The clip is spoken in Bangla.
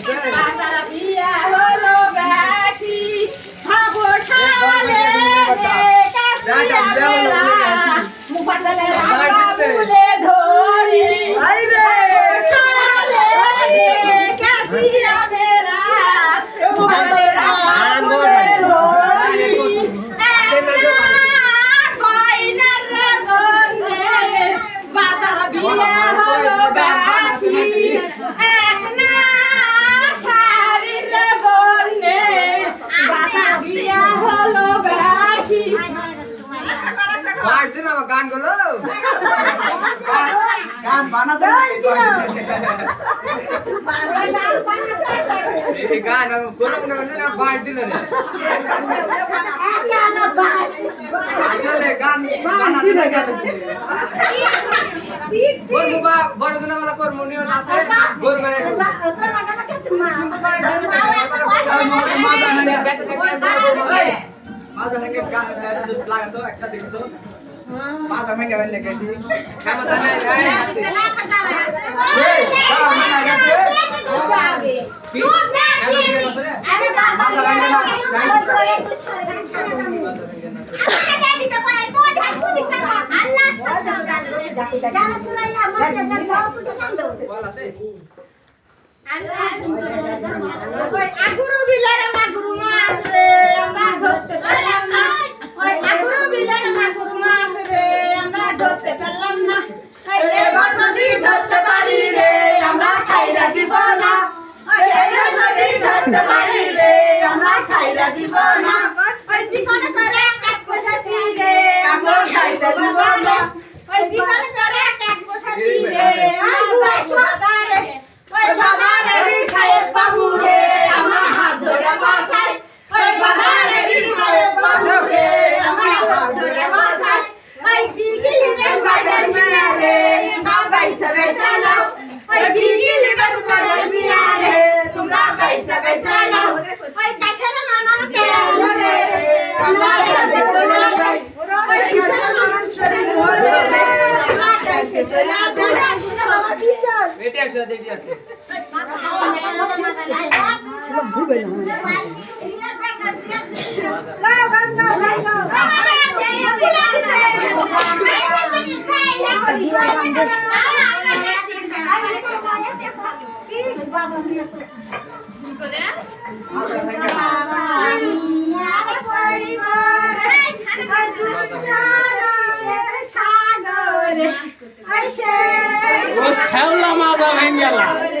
বাজারা বিয়া হলো বেশি ভাবো সালে মুফাসালে রাখা ফুলে ধরি সালে কাছিয়া মেরা মুফাসালে রাখা ফুলে ধরি কইনার গনে বাজারা বিয়া হলো বেশি এক না শাড়ির গনে বাজারা বিয়া হলো বেশি গান না গান গুলো গান বানাতে এই গান আমি কোলাম না বাজ দিল রে আসলে গান বানাতে না গান বলবা বড় দিন वाला কোর মনিয়ত আছে গোর মানে माझा हंगे लागतो একটা দেখতো माझा हंगे वाले केली क्षमता नाही আগুরু বিলারে মাগুরু মাছ রে আমরা ধরতে পারলাম না ওই আগুরু বিলারে মাগুরু মাছ রে আমরা ধরতে পারলাম না এবার যদি ধরতে পারি রে আমরা ছাইরা দিব না এবার যদি ধরতে পারি রে আমরা ছাইরা দিব না ওই জীবন করে এক বসাতি রে আমরা খাইতে দিব না ওই জীবন করে এক বসাতি রে আমরা সদারে ওই সদারে সাহেব বাবু রে আমরা হাত ধরে বসাই ওই বাজারে সাহেব বাবু রে আমরা হাত ধরে বসাই ওই দিগিলি বেল বাজার মিয়া রে সব বাইসা বাইসা লাও ওই দিগিলি বেল বাজার মিয়া রে তোমরা বাইসা বাইসা লাও ওই কাশের মানন তেল রে আমরা কাছে চলে যাই ওই কাশের মানন শরীর হলে রে আমরা কাছে চলে যাই বাবা কিশোর এটা সাথে এটি আছে সাগরে